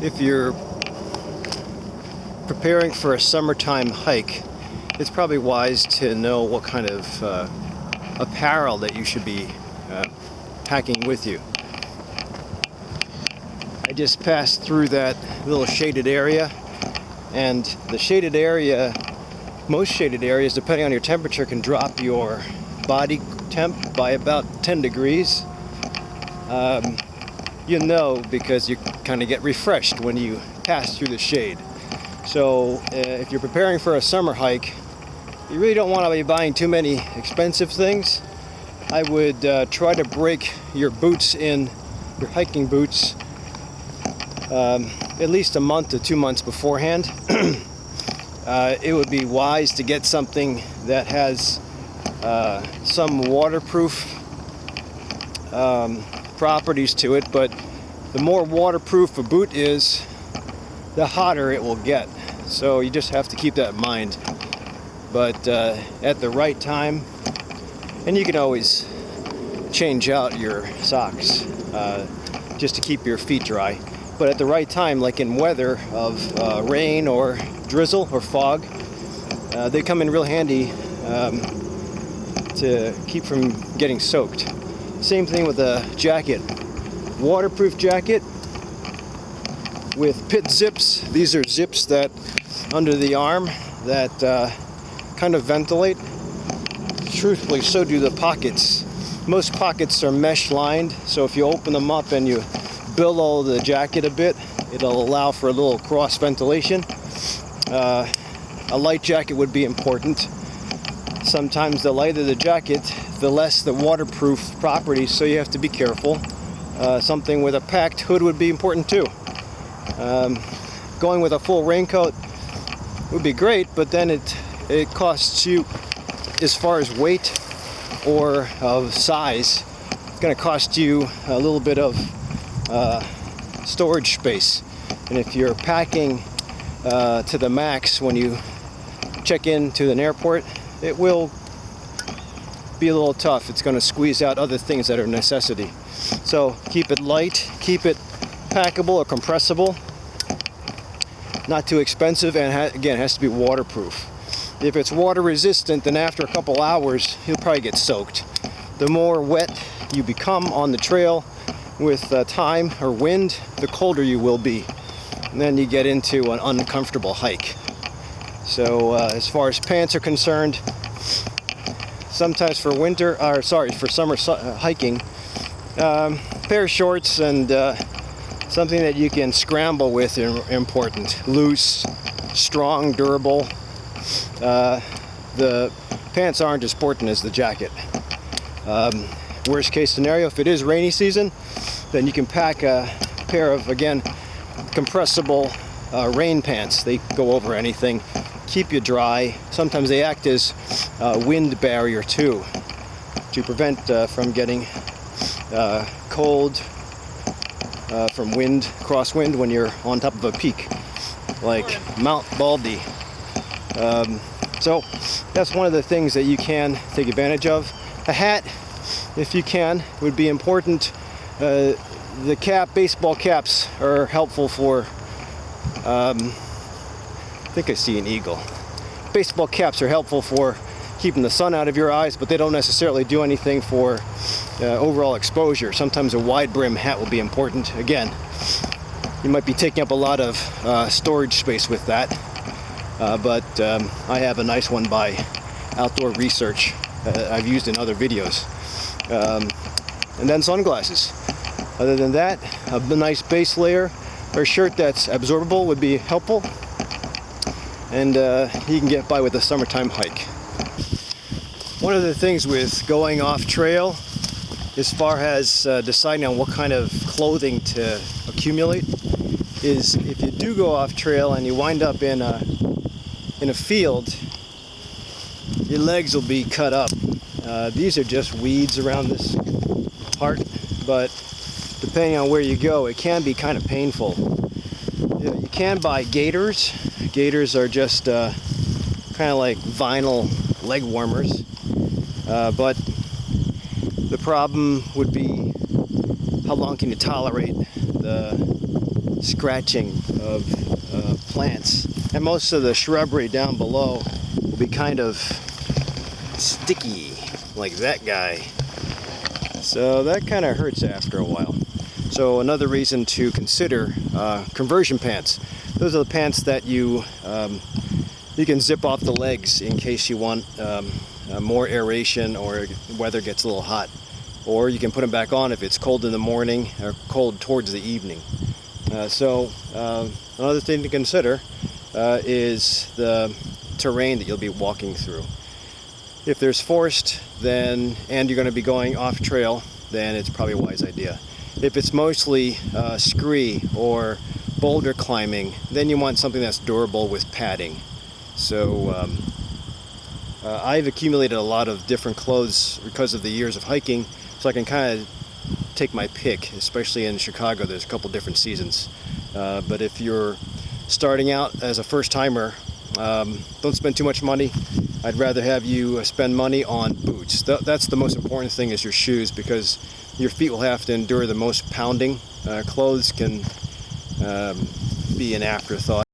If you're preparing for a summertime hike, it's probably wise to know what kind of apparel that you should be packing with you. I just passed through that little shaded area, and the shaded area, most shaded areas, depending on your temperature, can drop your body temp by about 10 degrees. You know, because you kind of get refreshed when you pass through the shade. So if you're preparing for a summer hike, you really don't want to be buying too many expensive things. I would try to break your boots in, your hiking boots, at least a month to 2 months beforehand. It would be wise to get something that has some waterproof properties to it, but the more waterproof a boot is, the hotter it will get. So you just have to keep that in mind. But at the right time, and you can always change out your socks just to keep your feet dry. But at the right time, like in weather of rain or drizzle or fog, they come in real handy to keep from getting soaked. Same thing with a jacket. Waterproof jacket with pit zips. These are zips that under the arm that kind of ventilate. Truthfully, so do the pockets. Most pockets are mesh lined, so if you open them up and you billow the jacket a bit, it'll allow for a little cross ventilation. A light jacket would be important. Sometimes the lighter the jacket, the less the waterproof properties, so you have to be careful. Something with a packed hood would be important too. Going with a full raincoat would be great, but then it costs you, as far as weight or of size, it's going to cost you a little bit of storage space. And if you're packing to the max when you check into an airport, it will be a little tough. It's going to squeeze out other things that are a necessity. So keep it light, keep it packable or compressible, not too expensive, and again, it has to be waterproof. If it's water resistant, then after a couple hours, you'll probably get soaked. The more wet you become on the trail with time or wind, the colder you will be. And then you get into an uncomfortable hike. So as far as pants are concerned, sometimes for for summer hiking, pair of shorts and something that you can scramble with are important. Loose, strong, durable. The pants aren't as important as the jacket. Worst case scenario, if it is rainy season, then you can pack a pair of, again, compressible rain pants. They go over anything, keep you dry. Sometimes they act as a wind barrier too, to prevent from getting cold from crosswind when you're on top of a peak like Mount Baldy. So that's one of the things that you can take advantage of. A hat, if you can, would be important. The baseball caps are helpful for, I think I see an eagle. Baseball caps are helpful for keeping the sun out of your eyes, but they don't necessarily do anything for overall exposure. Sometimes a wide brim hat will be important. Again, you might be taking up a lot of storage space with that, but I have a nice one by Outdoor Research I've used in other videos. And then sunglasses. Other than that, a nice base layer or shirt that's absorbable would be helpful, and you can get by with a summertime hike. One of the things with going off trail, as far as deciding on what kind of clothing to accumulate, is if you do go off trail and you wind up in a field, your legs will be cut up. These are just weeds around this part, but depending on where you go, it can be kind of painful. You can buy gaiters. Gaiters are just kind of like vinyl leg warmers, but the problem would be how long can you tolerate the scratching of plants, and most of the shrubbery down below will be kind of sticky, like that guy. So that kind of hurts after a while. So another reason to consider conversion pants. Those are the pants that you can zip off the legs in case you want more aeration or weather gets a little hot. Or you can put them back on if it's cold in the morning or cold towards the evening. So another thing to consider is the terrain that you'll be walking through. If there's forest, and you're going to be going off trail, then it's probably a wise idea. If it's mostly scree or boulder climbing, then you want something that's durable with padding. So I've accumulated a lot of different clothes because of the years of hiking, so I can kind of take my pick. Especially in Chicago, there's a couple different seasons. But if you're starting out as a first-timer, don't spend too much money. I'd rather have you spend money on boots. That's the most important thing, is your shoes, because your feet will have to endure the most pounding. Clothes can be an afterthought.